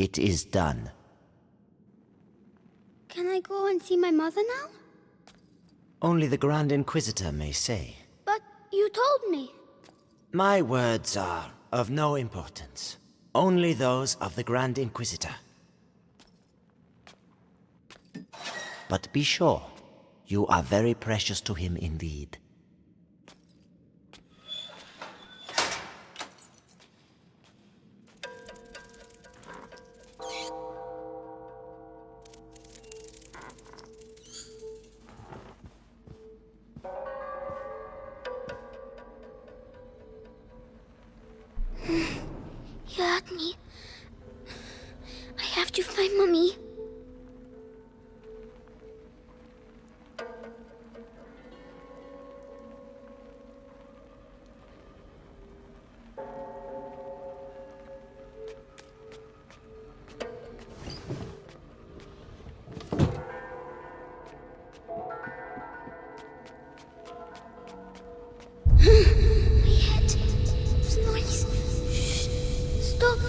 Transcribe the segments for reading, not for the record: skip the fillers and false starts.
It is done. Can I go and see my mother now? Only the Grand Inquisitor may say. But you told me. My words are of no importance. Only those of the Grand Inquisitor. But be sure, you are very precious to him indeed. You hurt me. I have to find Mommy. My head. It's noise. Shh. Stop.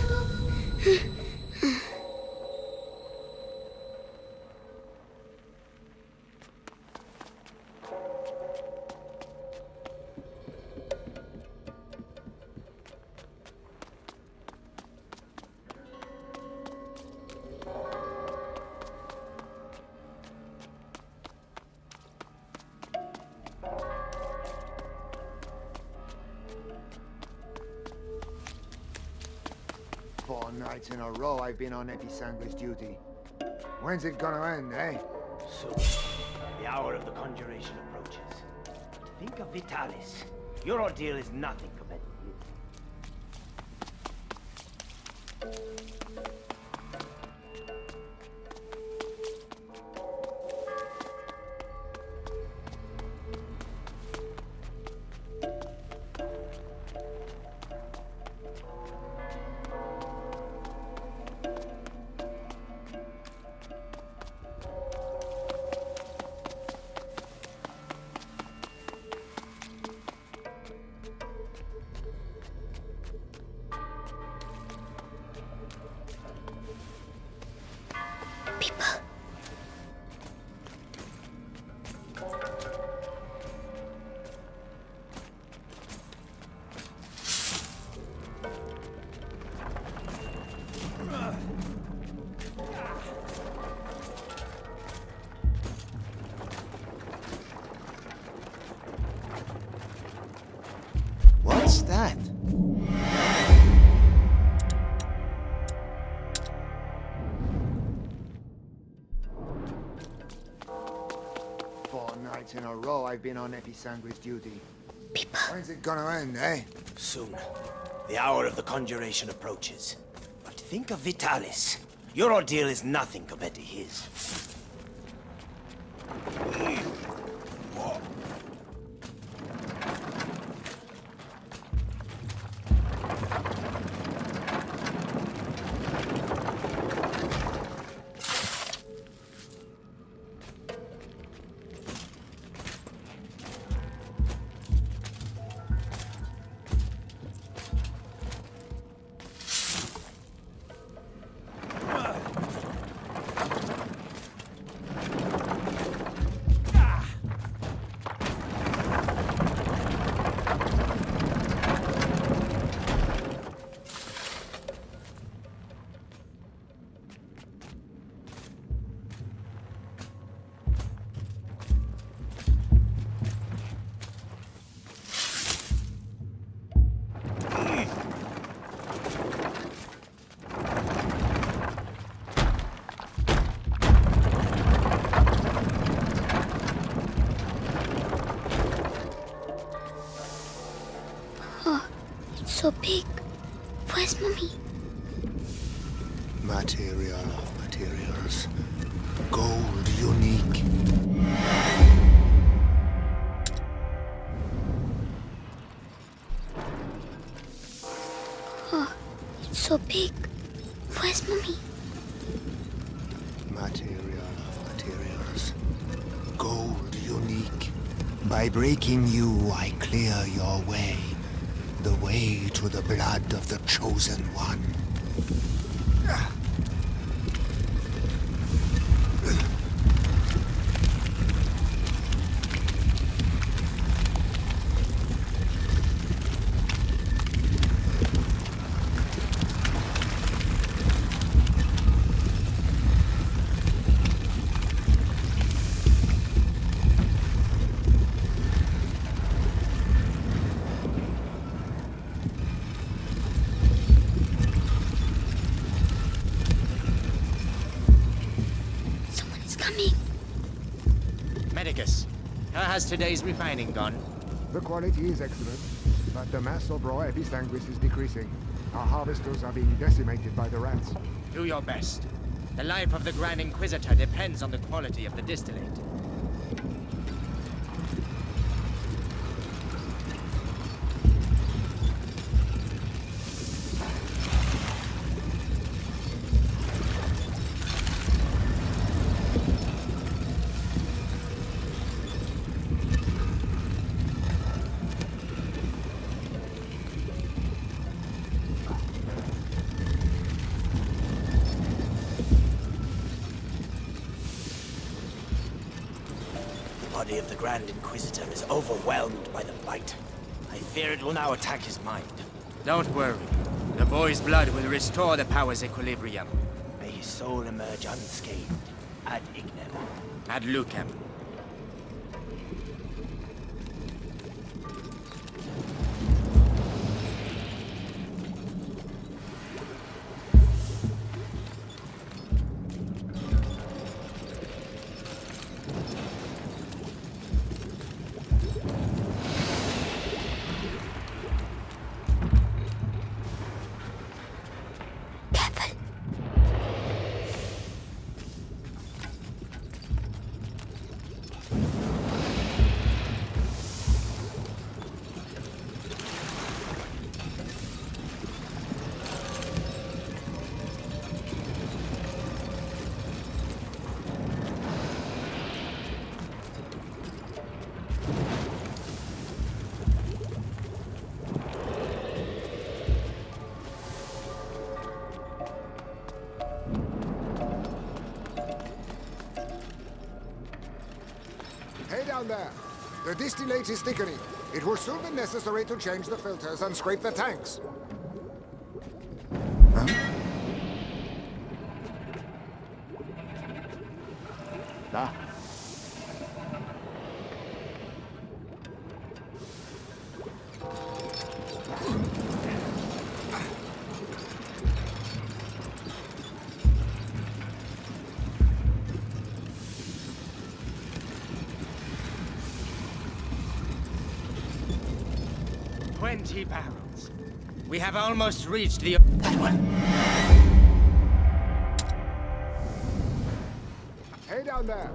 Four nights in a row I've been on Episanguis duty. When's it gonna end, eh? Soon. The hour of the conjuration approaches. But think of Vitalis. Your ordeal is nothing compared to his. People. What's that? Four nights in a row I've been on Episanguis duty. People. When's it gonna end, eh? Soon. The hour of the conjuration approaches. But think of Vitalis. Your ordeal is nothing compared to his. So big. Where's Mommy? Material of materials. Gold unique. Oh, it's so big. Where's Mommy? Material of materials. Gold unique. By breaking you, I clear your way. The way to the blood of the Chosen One. Medicus, how has today's refining gone? The quality is excellent, but the mass of raw episanguis is decreasing. Our harvesters are being decimated by the rats. Do your best. The life of the Grand Inquisitor depends on the quality of the distillate. The body of the Grand Inquisitor is overwhelmed by the bite. I fear it will now attack his mind. Don't worry. The boy's blood will restore the power's equilibrium. May his soul emerge unscathed. Ad ignem. Ad lucem. Kevin. Hey down there! The distillate is thickening. It will soon be necessary to change the filters and scrape the tanks. Da. $20 barrels. We have almost reached the... That one. Hey down there!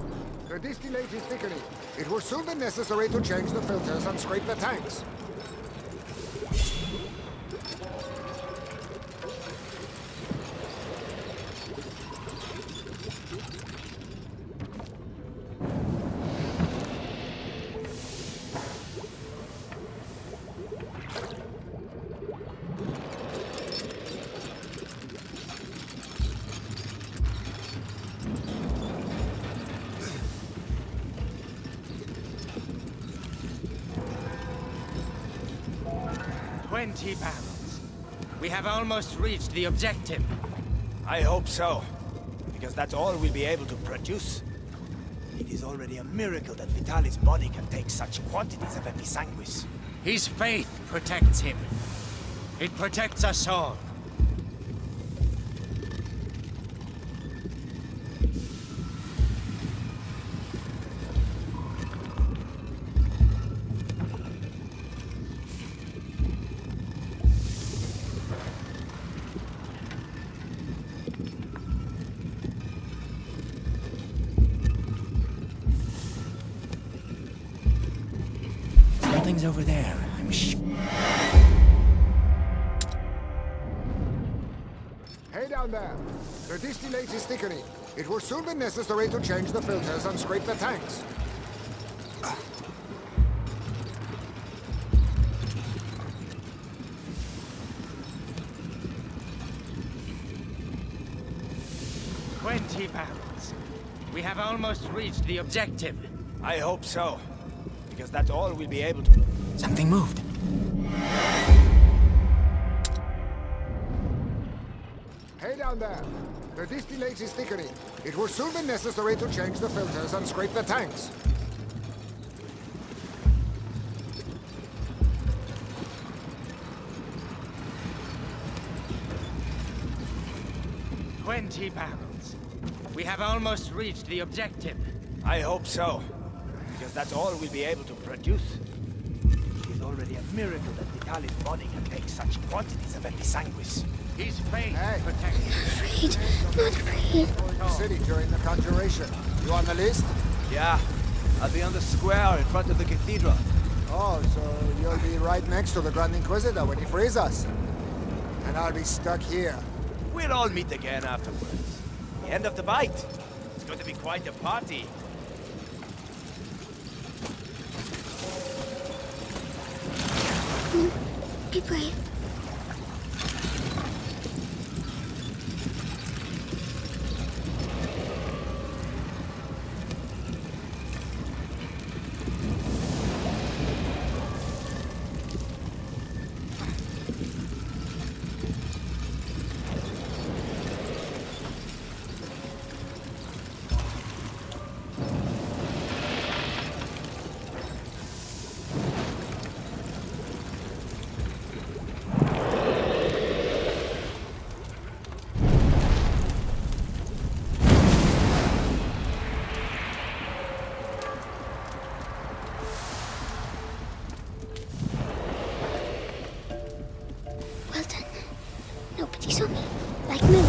The distillate is thickening. It will soon be necessary to change the filters and scrape the tanks. $20 barrels. We have almost reached the objective. I hope so. Because that's all we'll be able to produce. It is already a miracle that Vitalis' body can take such quantities of episanguis. His faith protects him. It protects us all. Something's over there, I'm sure. Hey down there! The distillate is thickening. It will soon be necessary to change the filters and scrape the tanks. $20 barrels. We have almost reached the objective. I hope so. Because that's all we'll be able to... Something moved. Hey down there! The distillate is thickening. It will soon be necessary to change the filters and scrape the tanks. $20 barrels. We have almost reached the objective. I hope so. because that's all we'll be able to produce. It is already a miracle that Vitalis' body can take such quantities of episanguis. His faith Hey. protects him. Afraid. Not afraid. Going to city during the conjuration. You on the list? Yeah, I'll be on the square in front of the cathedral. Oh, so you'll be right next to the Grand Inquisitor when he frees us. And I'll be stuck here. We'll all meet again afterwards. The end of the bite. It's going to be quite a party. Be brave. Well done. Nobody saw me. Like Miller.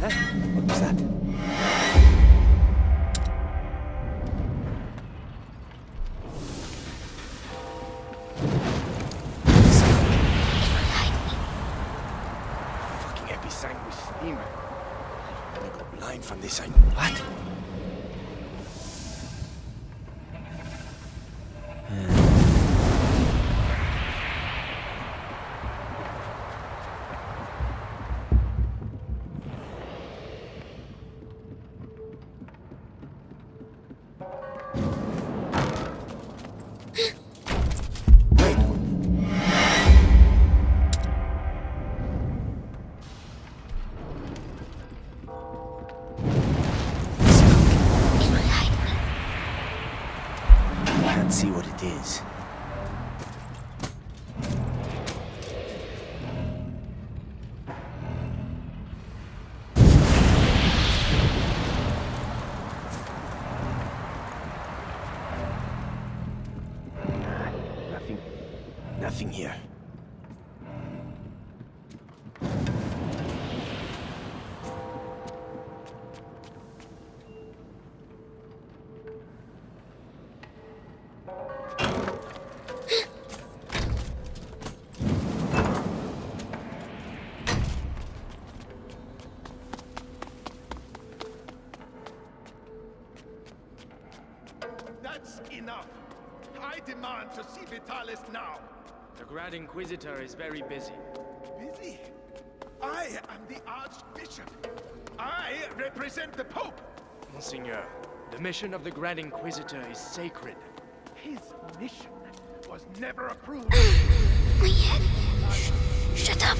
Huh? What was that? Fucking episanguis steam. I'm gonna go blind from this. What? Wait. It will hide me. I can't see what it is. Nothing here. That's enough. I demand to see Vitalis now. The Grand Inquisitor is very busy. Busy? I am the Archbishop. I represent the Pope. Monseigneur, the mission of the Grand Inquisitor is sacred. His mission was never approved. My head. Shut up.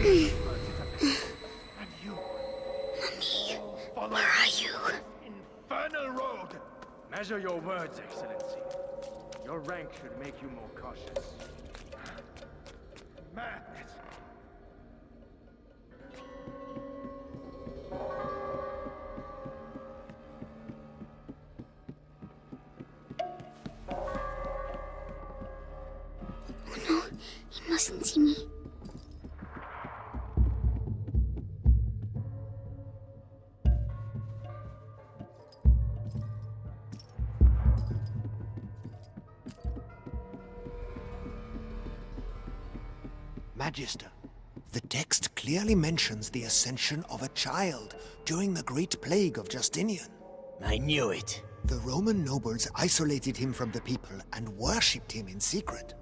And you Mommy. follow Where are you? this infernal road. Measure your words, Excellency. Your rank should make you more cautious. Madness. Oh no. He mustn't see me. Magister, the text clearly mentions the ascension of a child during the Great Plague of Justinian. I knew it. The Roman nobles isolated him from the people and worshipped him in secret.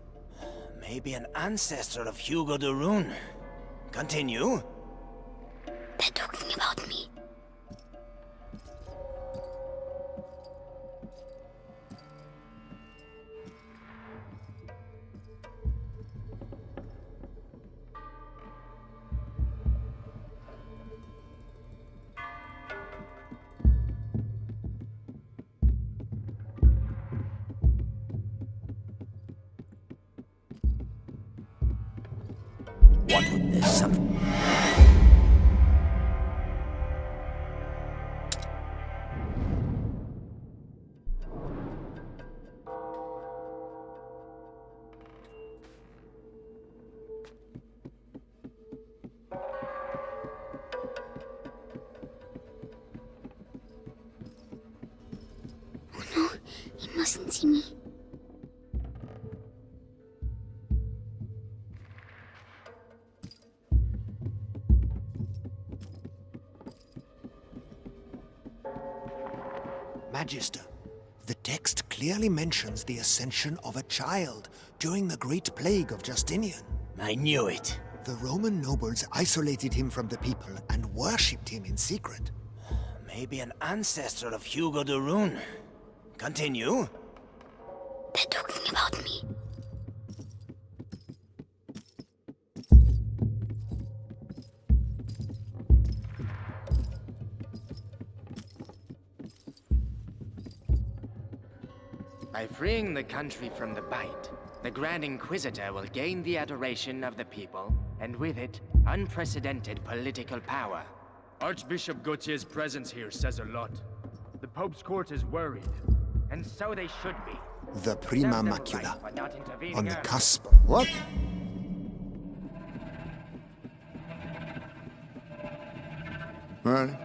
Maybe an ancestor of Hugo de Rune. Continue. They're talking about me. What would this something? Oh no, he mustn't see me. Magister, the text clearly mentions the ascension of a child during the Great Plague of Justinian. I knew it. The Roman nobles isolated him from the people and worshipped him in secret. Maybe an ancestor of Hugo de Rune. Continue. They're talking about me. By freeing the country from the Bite, the Grand Inquisitor will gain the adoration of the people, and with it, unprecedented political power. Archbishop Gautier's presence here says a lot. The Pope's court is worried. And so they should be. The Prima Serve them Macula, right for not intervening on the early. cusp. What? Well,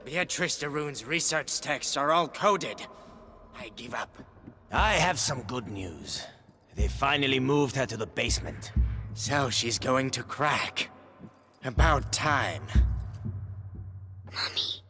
Beatrice de Rune's research texts are all coded. I give up. I have some good news. They finally moved her to the basement. So she's going to crack. About time. Mommy.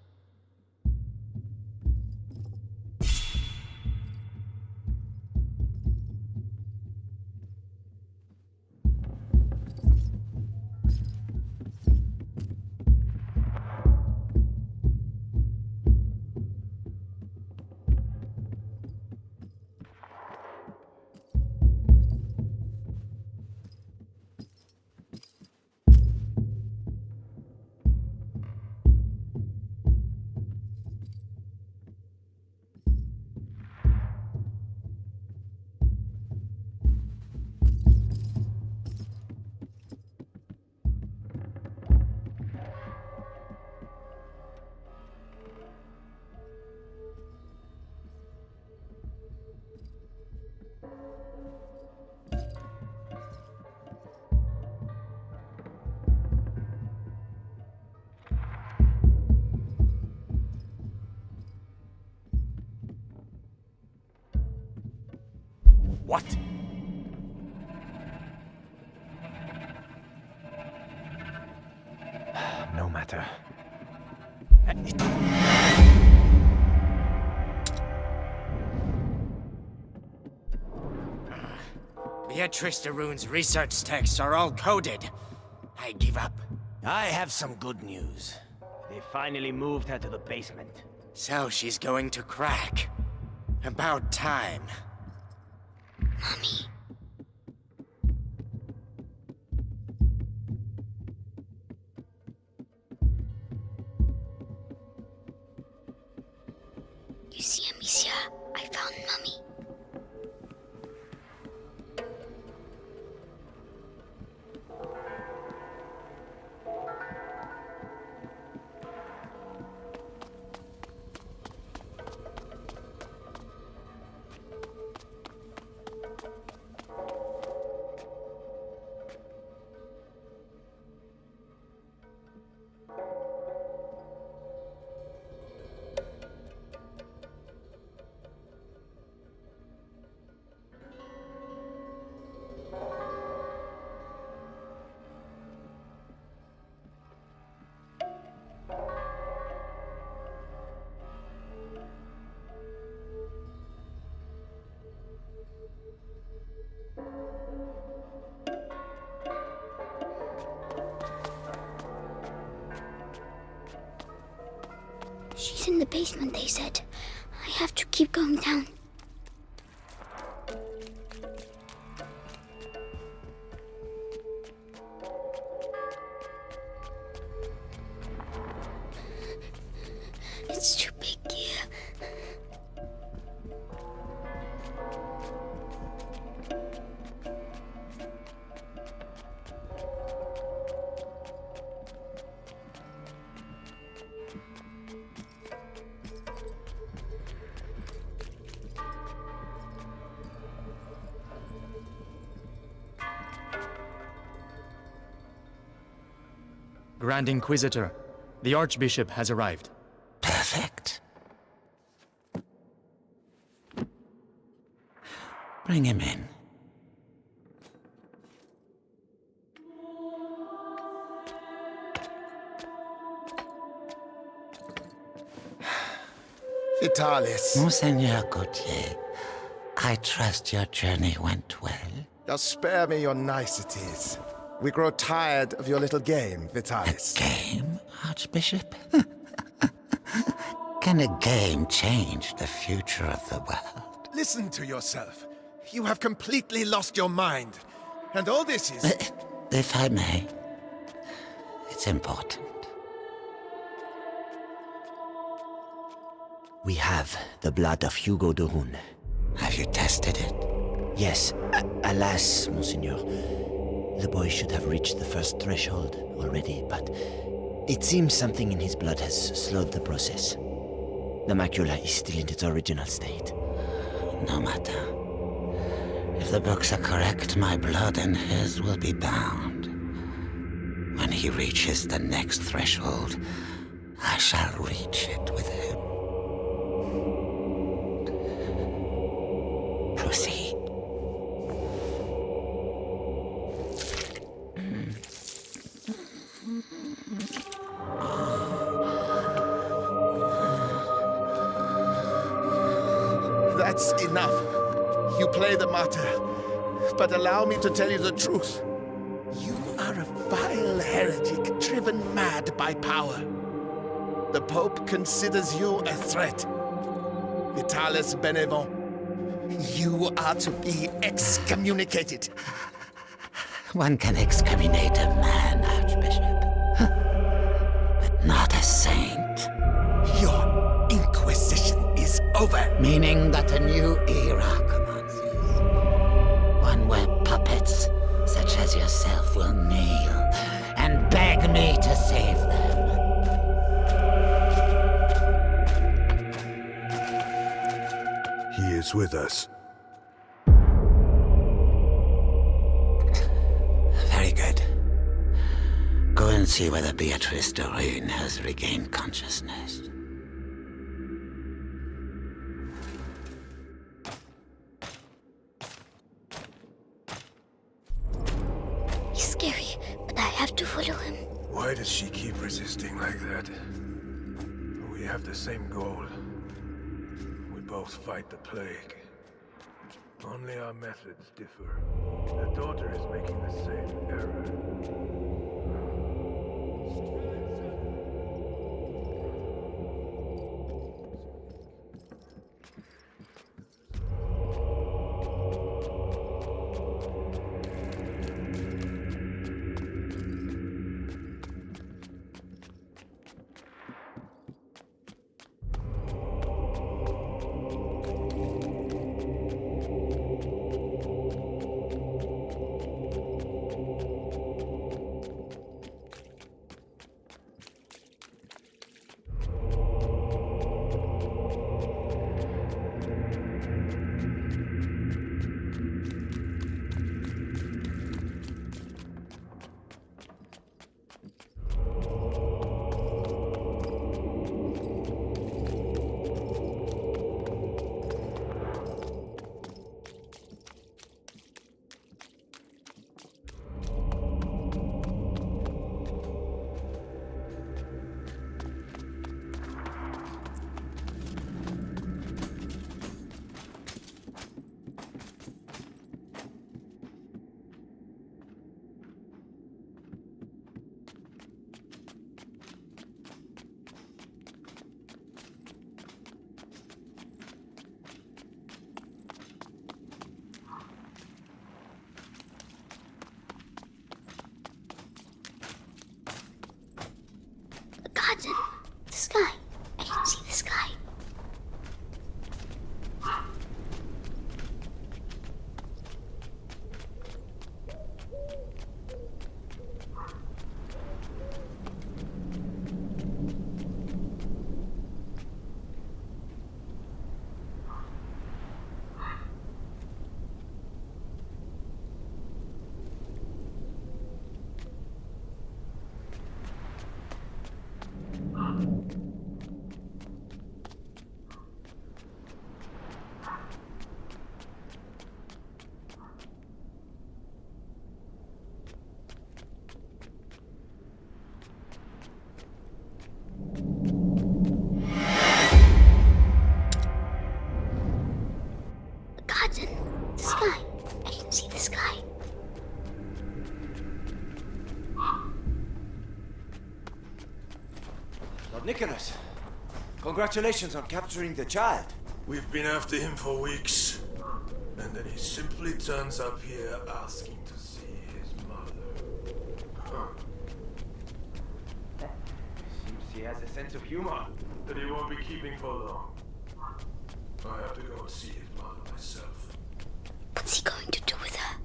What? No matter. Beatrice de Rune's research texts are all coded. I give up. I have some good news. They finally moved her to the basement. So she's going to crack. About time. Mommy. You see, Amicia, I found Mommy. She's in the basement, they said. I have to keep going down. It's too big here. Grand Inquisitor, the Archbishop has arrived. Perfect. Bring him in. Vitalis, Monseigneur Gautier, I trust your journey went well. Just spare me your niceties. We grow tired of your little game, Vitalis. Game, Archbishop? Can a game change the future of the world? Listen to yourself. You have completely lost your mind. And all this is... If I may, it's important. We have the blood of Hugo de Rune. Have you tested it? Yes. Alas, Monseigneur. The boy should have reached the first threshold already, but it seems something in his blood has slowed the process. The macula is still in its original state. No matter. If the books are correct, my blood and his will be bound. When he reaches the next threshold, I shall reach it with him. Proceed. That's enough. You play the martyr. But allow me to tell you the truth. You are a vile heretic driven mad by power. The Pope considers you a threat. Vitalis Benevent, you are to be excommunicated. One can excommunicate a man, Archbishop, but not a saint. Your Inquisition is over. Meaning that a new era commences. One where puppets such as yourself will kneel and beg me to save them. He is with us. Very good. Go and see whether Beatrice de Rune has regained consciousness. He's scary, but I have to follow him. Why does she keep resisting like that? We have the same goal. We both fight the plague. Only our methods differ. The daughter is making the same error. Nicholas, congratulations on capturing the child. We've been after him for weeks. And then he simply turns up here asking to see his mother. Huh. Seems he has a sense of humor. That he won't be keeping for long. I have to go and see his mother myself. What's he going to do with her?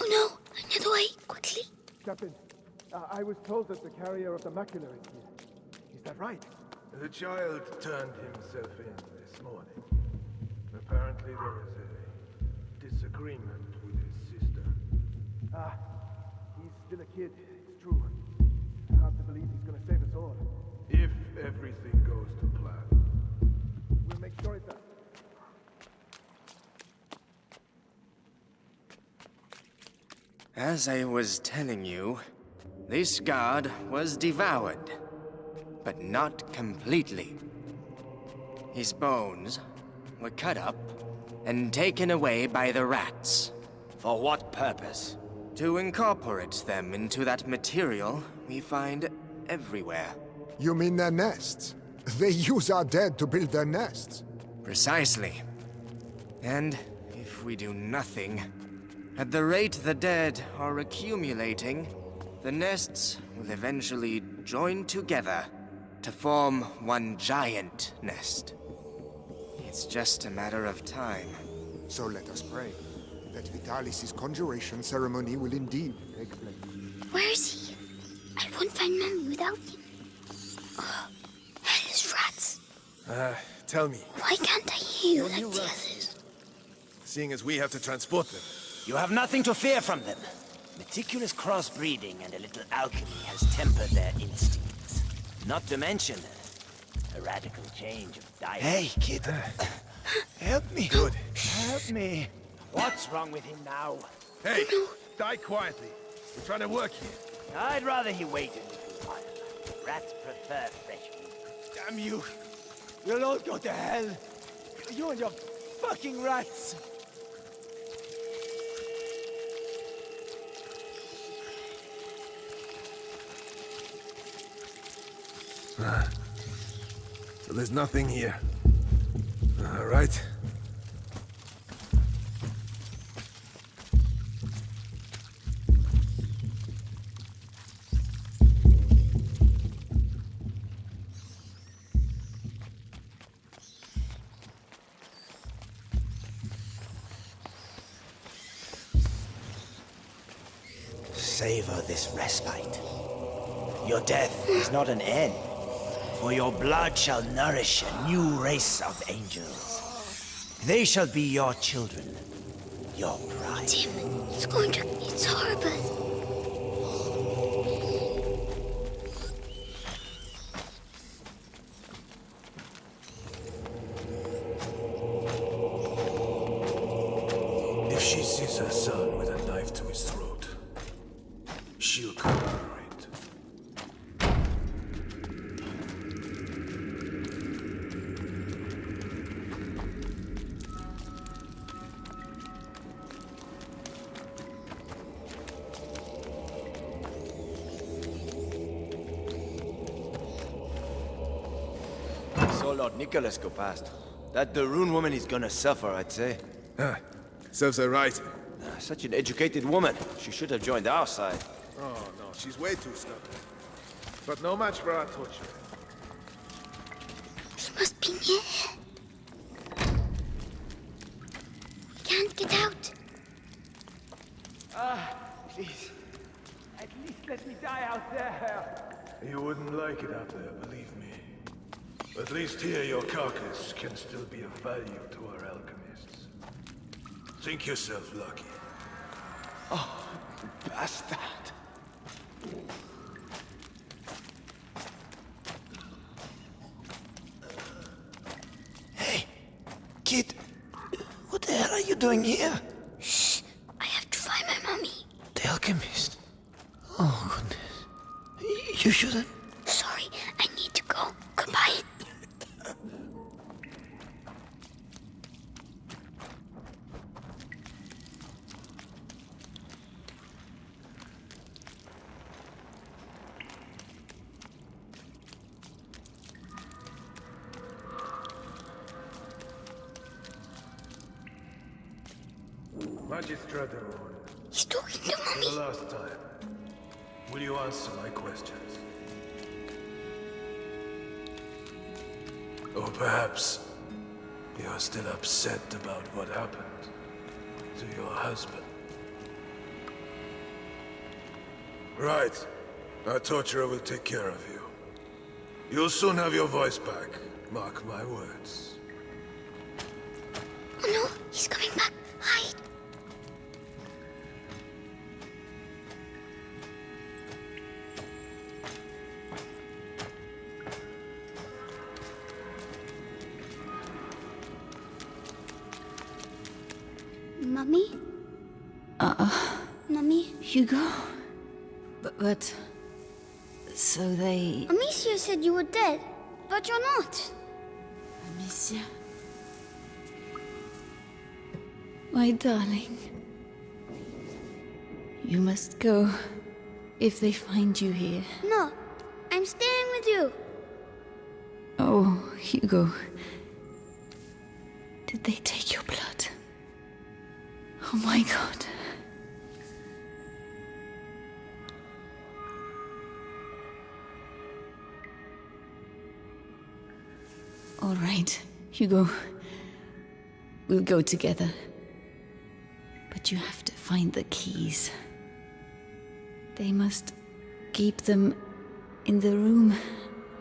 Oh no! Another way! Quickly! Captain, I was told that the carrier of the macula is here. Is that right? The child turned himself in this morning. Apparently there is a disagreement with his sister. He's still a kid, it's true. Hard to believe he's gonna save us all. If everything goes to plan. We'll make sure it does. As I was telling you, this guard was devoured, but not completely. His bones were cut up and taken away by the rats. For what purpose? To incorporate them into that material we find everywhere. You mean their nests? They use our dead to build their nests. Precisely. And if we do nothing, at the rate the dead are accumulating, the nests will eventually join together to form one giant nest. It's just a matter of time. So let us pray that Vitalis' conjuration ceremony will indeed take place. Where is he? I won't find Mummy without him. Oh, hellish rats. Tell me, Why can't I hear like the others? seeing as we have to transport them, You have nothing to fear from them. Meticulous crossbreeding and a little alchemy has tempered their instincts. Not to mention a radical change of diet. Hey, kid. Help me. Good. Help me. What's wrong with him now? Hey, die quietly. We're trying to work here. I'd rather he waited a little while. Rats prefer fresh meat. Damn you. You'll all go to hell. You and your fucking rats. So there's nothing here. All right. Savor this respite. Your death is not an end, for your blood shall nourish a new race of angels. They shall be your children, your pride. Tim, it's horrible. If she sees her son with a knife to his throat, she'll commemorate. So Lord Nicholas go past. That the Rune woman is gonna suffer, I'd say. Serves her right. Such an educated woman. She should have joined our side. Oh, no, she's way too stubborn. But no match for our torture. He must be near. We can't get out. please. At least let me die out there. You wouldn't like it out there, believe me. At least here your carcass can still be of value to our alchemists. Think yourself lucky. Oh, bastard. Hey, kid. What the hell are you doing here? Shh. I have to find my mommy. The alchemist. Oh, goodness. You shouldn't. Sorry, I need to go. Goodbye. Magistrator, He's talking to for the mommy. last time, will you answer my questions? Or perhaps you're still upset about what happened to your husband. Right. Our torturer will take care of you. You'll soon have your voice back. Mark my words. Oh no, he's coming back. Hide. Mommy? Mommy? Hugo? But... So they... Amicia said you were dead, but you're not. Amicia? My darling. You must go if they find you here. No, I'm staying with you. Oh, Hugo. Did they take your blood? Oh my god. All right, Hugo. We'll go together. But you have to find the keys. They must keep them in the room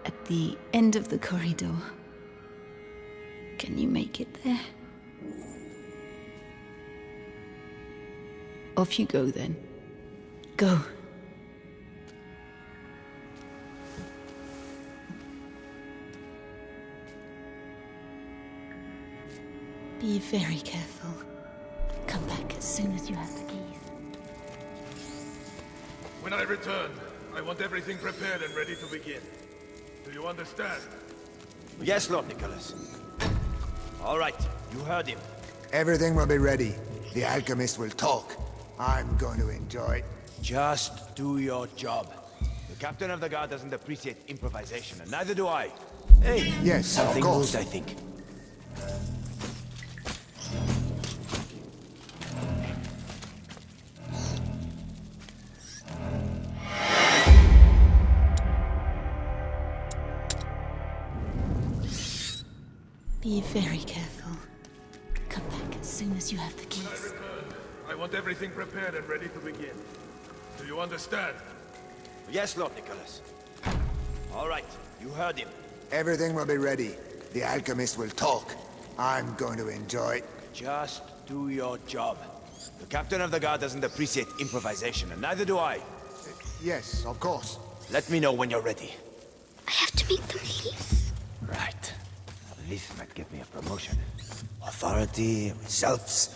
at the end of the corridor. Can you make it there? Off you go then. Go. Be very careful. Come back as soon as you have the keys. When I return, I want everything prepared and ready to begin. Do you understand? Yes, Lord Nicholas. All right, you heard him. Everything will be ready. The alchemist will talk. I'm going to enjoy it. Just do your job. The captain of the guard doesn't appreciate improvisation, and neither do I. Hey, Yes, of something course. moved, I think. Be very careful. Come back as soon as you have the When I keys. return, I want everything prepared and ready to begin. Do you understand? Yes, Lord Nicholas. All right, you heard him. Everything will be ready. The alchemist will talk. I'm going to enjoy it. Just do your job. The captain of the guard doesn't appreciate improvisation, and neither do I. Yes, of course. Let me know when you're ready. I have to make them leave. Right. This might get me a promotion. Authority, results.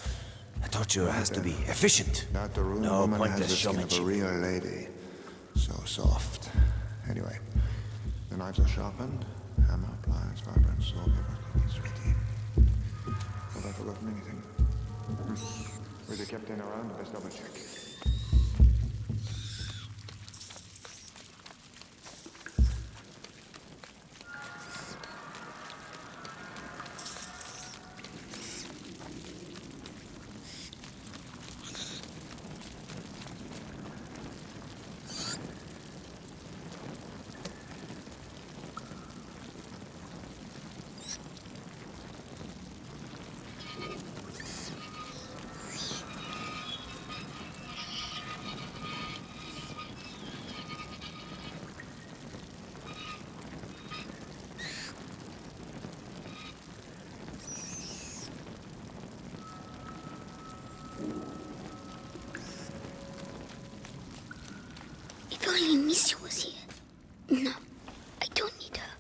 A torturer has to be efficient. That the room No woman has pointless the skin of a showmanship. real lady. So soft. Anyway, the knives are sharpened. Hammer, pliers, vibrant sword. Everything is ready. Have I forgotten anything? With the captain around, let's double check. only Missy was here. No, I don't need her.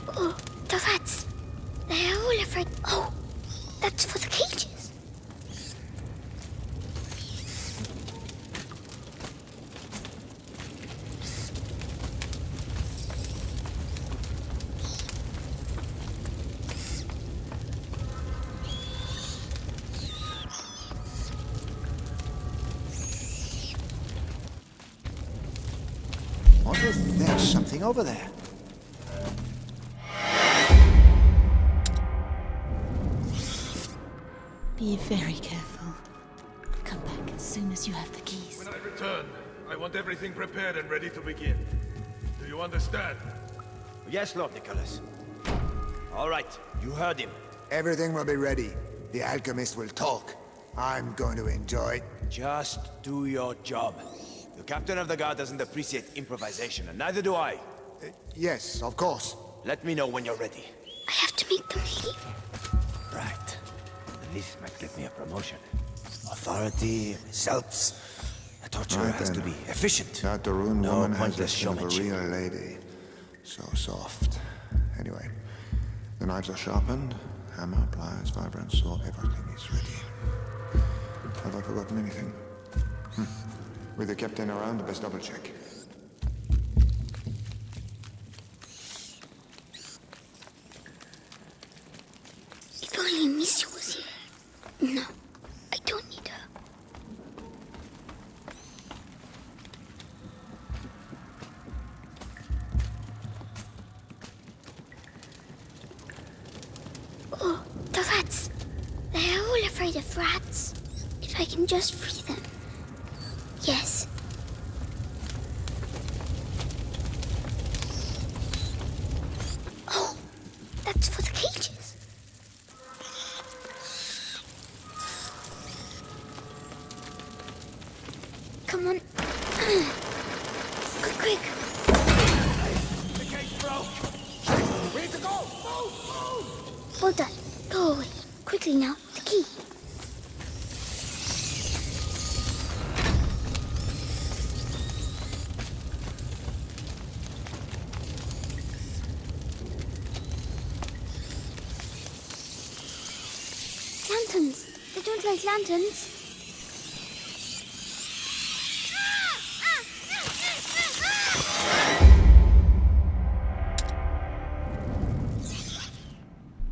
Oh, the rats. They are all afraid. Oh, that's for the cages. Wonder if there's something over there. Be very careful. Come back as soon as you have the keys. When I return, I want everything prepared and ready to begin. Do you understand? Yes, Lord Nicholas. All right, you heard him. Everything will be ready. The alchemist will talk. I'm going to enjoy. Just do your job. The captain of the guard doesn't appreciate improvisation, and neither do I. Yes, of course. Let me know when you're ready. I have to make them leave. Right. This might get me a promotion. Authority, results. A torturer Right has to then. be efficient. That the rune No woman has the pointless skin of a showmanship. real lady. So soft. Anyway, the knives are sharpened. Hammer, pliers, vibrant saw, everything is ready. Have I forgotten anything? With the captain around, best double check. If only Missy was here. No, I don't need her. Oh, the rats. They are all afraid of rats. If I can just free them. Yes. Oh, that's for the cages. Come on. Quick. The gate broke! Way to go! Move! Well done. Go away. Quickly now. The key. Lanterns. They don't like lanterns.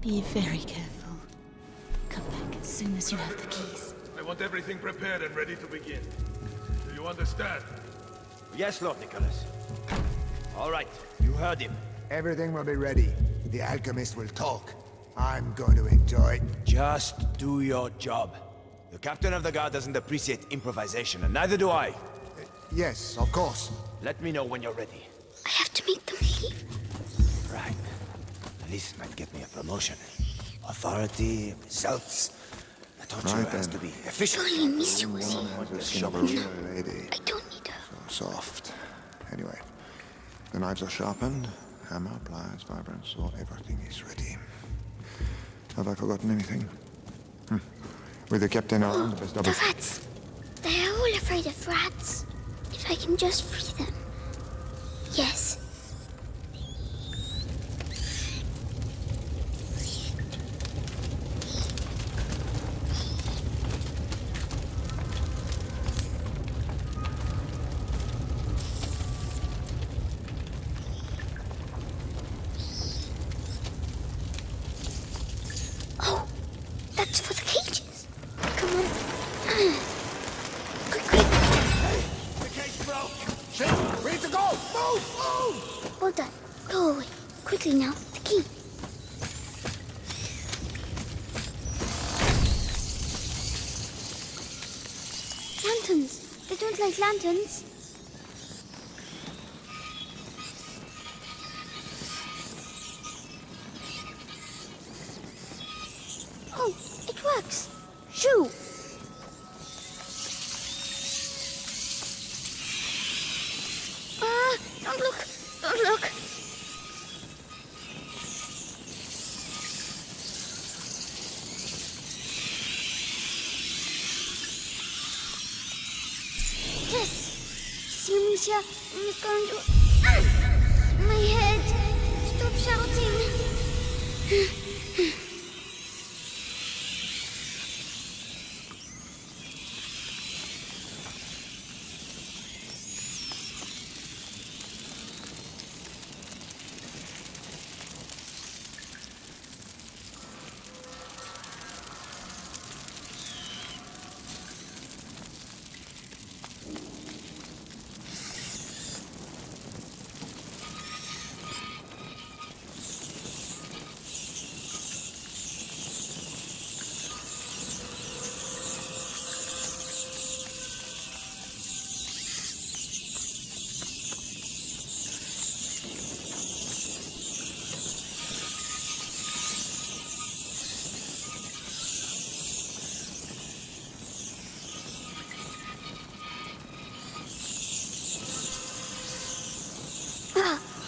Be very careful. Come back as soon as you have the keys. I want everything prepared and ready to begin. Do you understand? Yes, Lord Nicholas. All right, you heard him. Everything will be ready. The alchemist will talk. I'm going to enjoy. Just do your job. The captain of the guard doesn't appreciate improvisation, and neither do I. Yes, of course. Let me know when you're ready. I have to make them leave. Right. This might get me a promotion. Authority, results. A torturer Right has then. to be If efficient. only Missy was Woman here. has the Pointless skin of a showmanship. real lady. I don't need her. So soft. Anyway, the knives are sharpened. Hammer, pliers, vibrant saw, everything is ready. Have I forgotten anything? With the captain around, best double The rats. They are all afraid of rats. If I can just free them. Yes. Oh, that's for the cages. Come on. Quick. The gate broke! Shit! Way to go! Move! Well done. Go away. Quickly now. The key. Lanterns. They don't like lanterns. Oh, it works. Shoo! Amicia, I'm going to... My head! Stop shouting!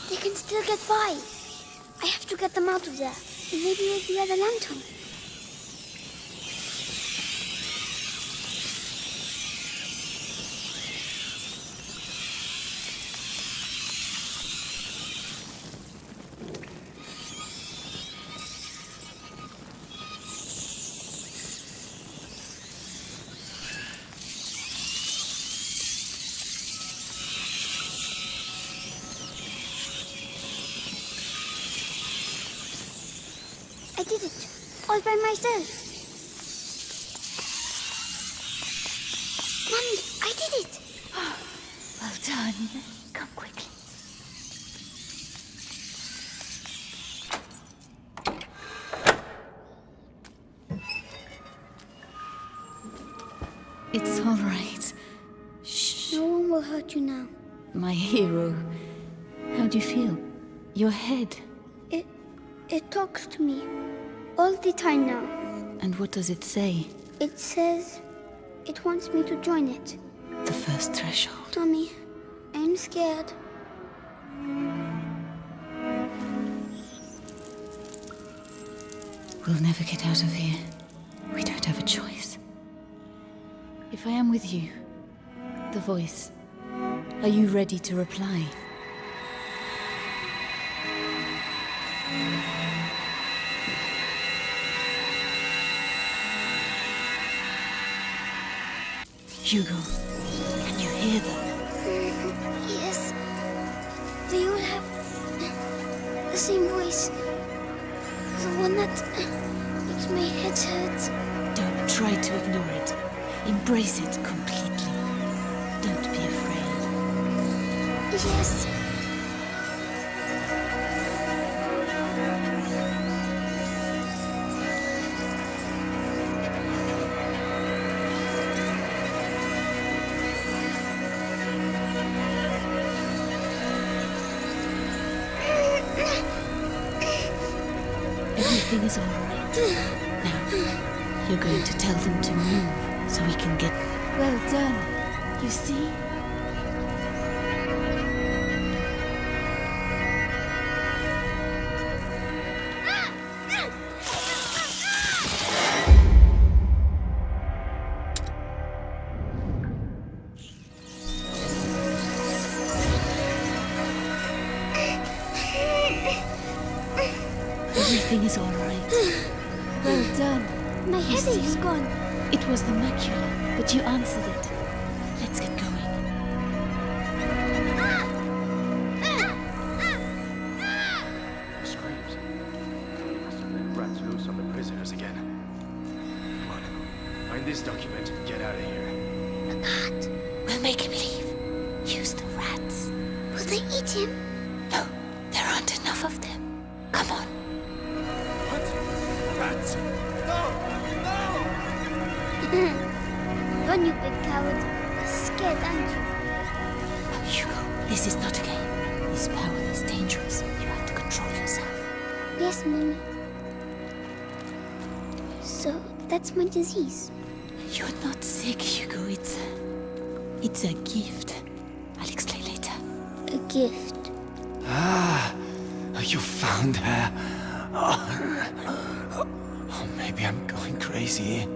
They can still get by. I have to get them out of there. Maybe with the other lantern. I did it, all by myself. Mommy, I did it. Well done. Come quickly. It's all right. Shh. No one will hurt you now. My hero. How do you feel? Your head. It talks to me. All the time now. And what does it say? It says it wants me to join it. The first threshold. Mommy, I'm scared. We'll never get out of here. We don't have a choice. If I am with you, the voice, are you ready to reply? Hugo, can you hear them? Yes. They all have the same voice. The one that makes my head hurt. Don't try to ignore it. Embrace it completely. Don't be afraid. Yes. Everything is all right. Now, you're going to tell them to move so we can get... Well done. You see? Everything is all right. Well done. My headache's gone. It was the macula, but you answered it. Let's get going. The screams. Must have let rats loose on the prisoners again. Come on. Find this document and get out of here. A cat. We'll make him leave. Use the rats. Will they eat him? No, there aren't enough of them. Come on. Rats! Run, you big coward. You're scared, aren't you? Hugo, this is not a game. This power is dangerous. You have to control yourself. Yes, Mommy. So, that's my disease. You're not sick, Hugo. It's a gift. I'll explain later. A gift. Ah, you found her. Oh, maybe I'm going crazy.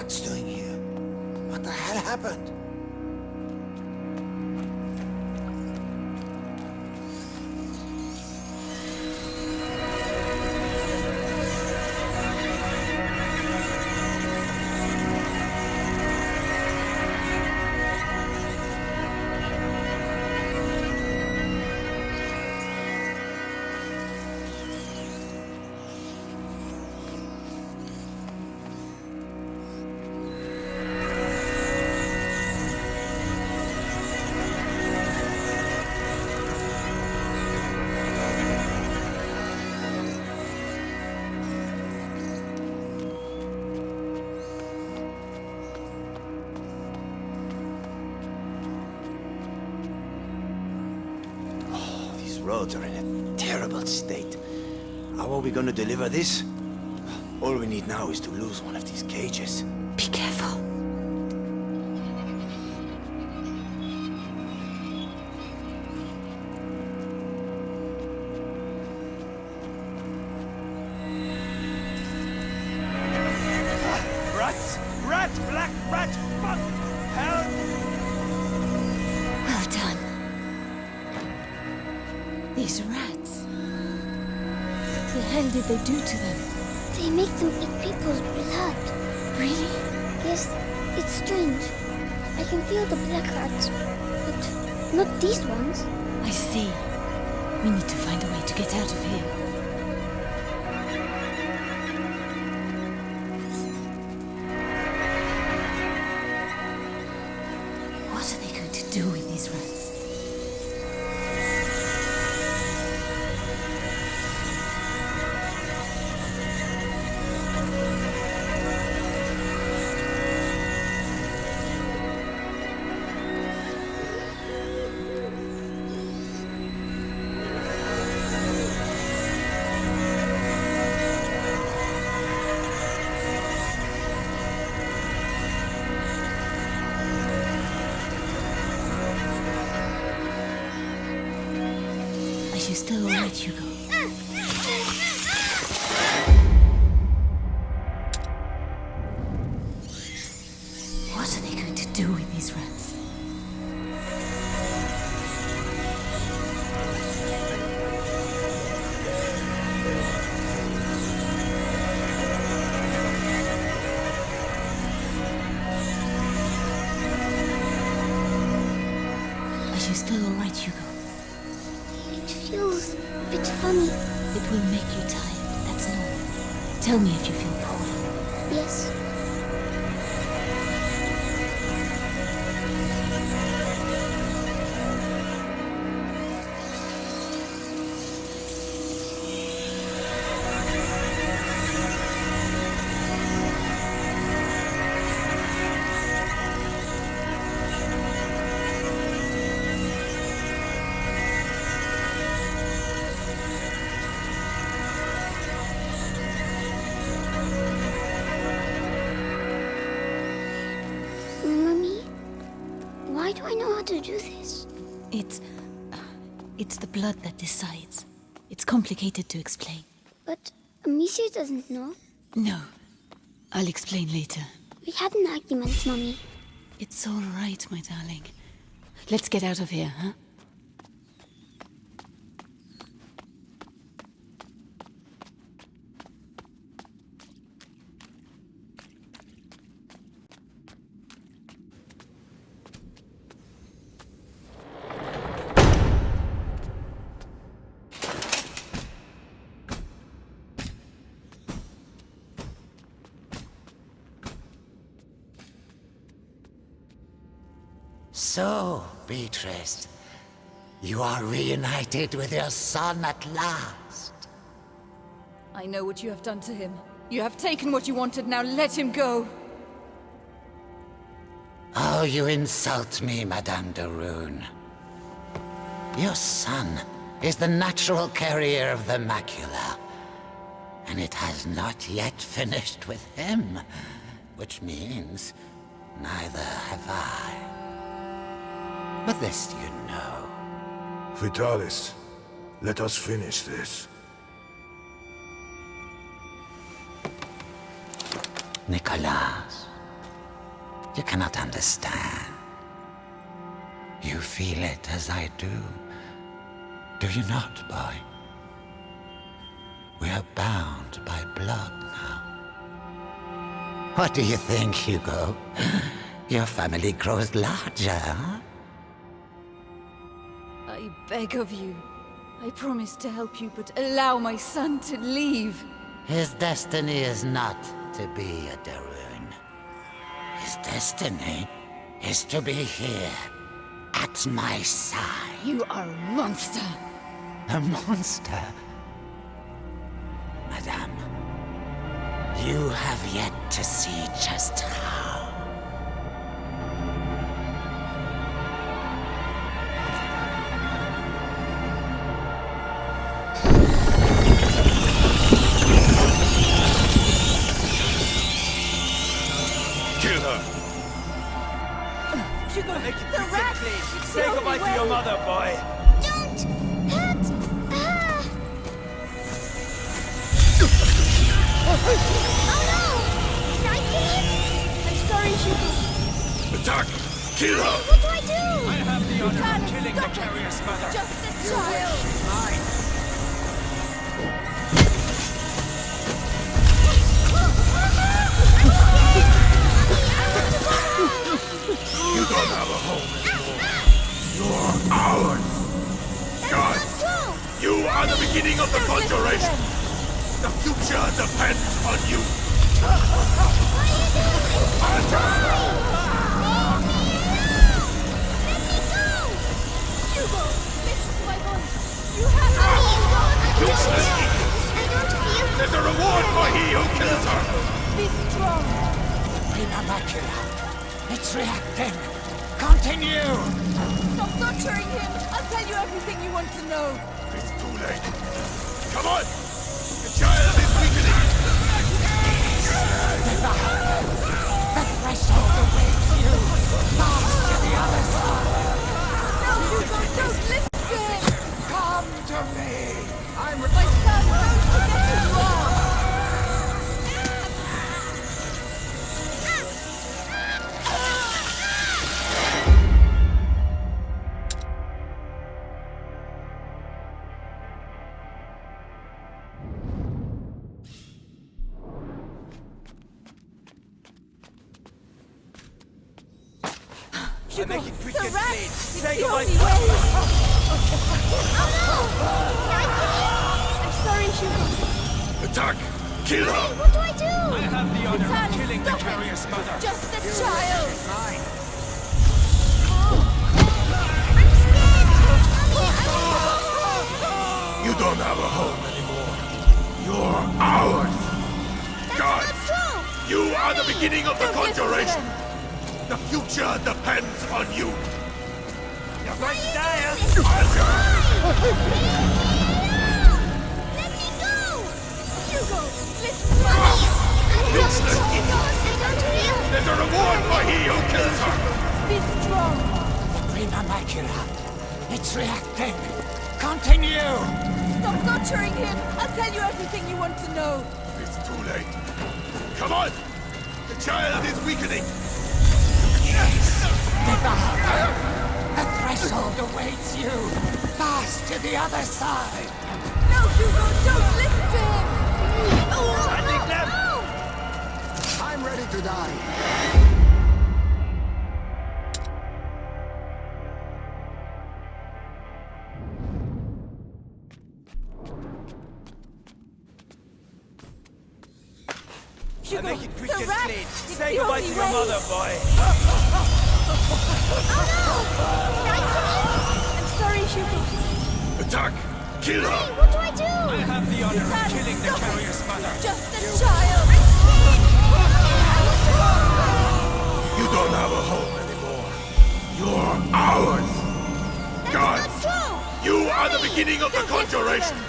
rats doing here? What the hell happened? Roads are in a terrible state. How are we gonna deliver this? All we need now is to lose one of these cages. Be careful. Rats! Rat! Black rat! Fuck! Help! Well done. These rats. What the hell did they do to them? They make them eat people's blood. Really? Yes, it's strange. I can feel the black rats, but not these ones. I see. We need to find a way to get out of here. What are they going to do with these rats? Are you still alright, Hugo? What are they going to do with these rats? Are you still alright, Hugo? It feels a bit funny. It will make you tired, that's normal. Tell me if you feel poorly. Yes. Mummy, why do I know how to do this? It's the blood that decides. It's complicated to explain. But Amicia doesn't know. No, I'll explain later. We had an argument, Mummy. It's all right, my darling. Let's get out of here, huh? So, Beatrice, you are reunited with your son at last. I know what you have done to him. You have taken what you wanted, now let him go! Oh, you insult me, Madame de Rune. Your son is the natural carrier of the macula, and it has not yet finished with him, which means neither have I. But this you know. Vitalis, let us finish this. Nicholas, You cannot understand. You feel it as I do. Do you not, boy? We are bound by blood now. What do you think, Hugo? Your family grows larger, huh? I beg of you. I promise to help you, but allow my son to leave. His destiny is not to be a Darun. His destiny is to be here, at my side. You are a monster. A monster? Madame, you have yet to see just how. Kill her! Hugo, Make it the quick and rats! clean. It's Say the goodbye only to your way. mother, boy. Don't hurt her! Oh no! Nike? I'm sorry, Hugo. Attack! Kill her! What do I do? I have the honor Tana, of killing the stop it. carrier's mother. Just a child. Mine. You don't have a home anymore. You're ours! God! You are the beginning of the conjuration! The future depends on you! Hugo, listen to my voice. You have Useless! I don't feel... There's a reward for he who kills her! Be strong. Prima Macula. It's reacting. Continue! Stop torturing him. I'll tell you everything you want to know. It's too late. Come on! The child is weakening! The threshold awaits you. Pass to the other side. No, Hugo, don't listen to him. Come to me. My son, don't forget who you are. I make it quick The and rats! clean. It's Say the goodbye only to way. I'm sorry, Hugo. Attack! Kill her! What do I do? I have the honor of Tana, killing the stop it. carrier's mother. Just a child. Mine. I'm scared. You don't have a home anymore. You're ours! God! That's true. You are the beginning of the Don't listen to conjuration! them. The future depends on you! You're going to die, huh? Let me go. Hugo, listen to my Useless! I don't feel... There's a reward for he who kills her! Be strong. Prima Macula. It's reacting. Continue. Stop torturing him. I'll tell you everything you want to know. It's too late. Come on! The child is weakening! The threshold awaits you. Pass to the other side. No, Hugo, don't listen to him. I think them. I'm ready to die. I Hugo, make it quick the and rats! clean. It's Say the goodbye only to your way. mother, boy. I'm sorry, Hugo. Attack! Kill her! What do I do? I have the honor of Tana, killing the stop it. carrier's mother. Just a child. You don't have a home anymore. You're ours! God! That's true. You are the beginning of the Don't listen to conjuration! them.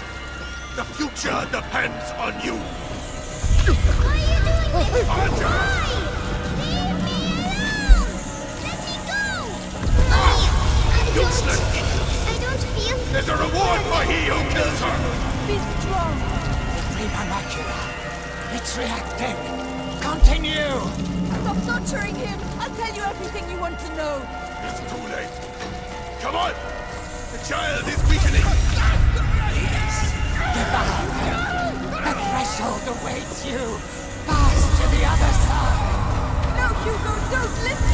The future depends on you! Why are you doing this? Why? Leave me alone. Let me go. Useless! I don't feel... There's a reward for he who kills her! Be strong. Prima Macula. It's reacting. Continue! Stop torturing him! I'll tell you everything you want to know! It's too late. Come on! The child is weakening! Yes! The threshold awaits you! Pass to the other side! No, Hugo, don't listen!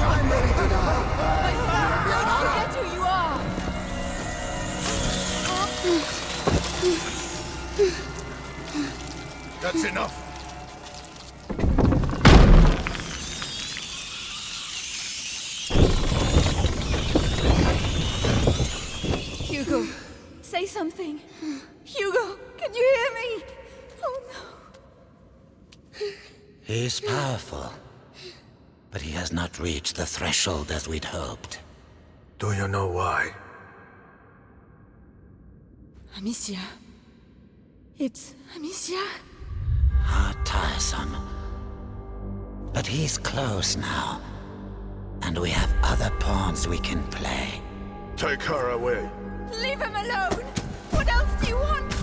I'm ready to die. My son, don't forget who you are! That's enough! Hugo, say something. Hugo, can you hear me? Oh no. He's powerful, but he has not reached the threshold as we'd hoped. Do you know why? Amicia. It's Amicia. How tiresome. But he's close now, and we have other pawns we can play. Take her away. Leave him alone! What else do you want?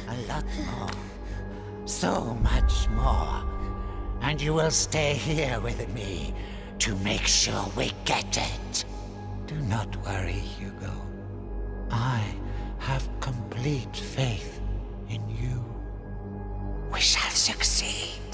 A lot more. So much more. And you will stay here with me to make sure we get it. Do not worry, Hugo. I have complete faith in you. We shall succeed.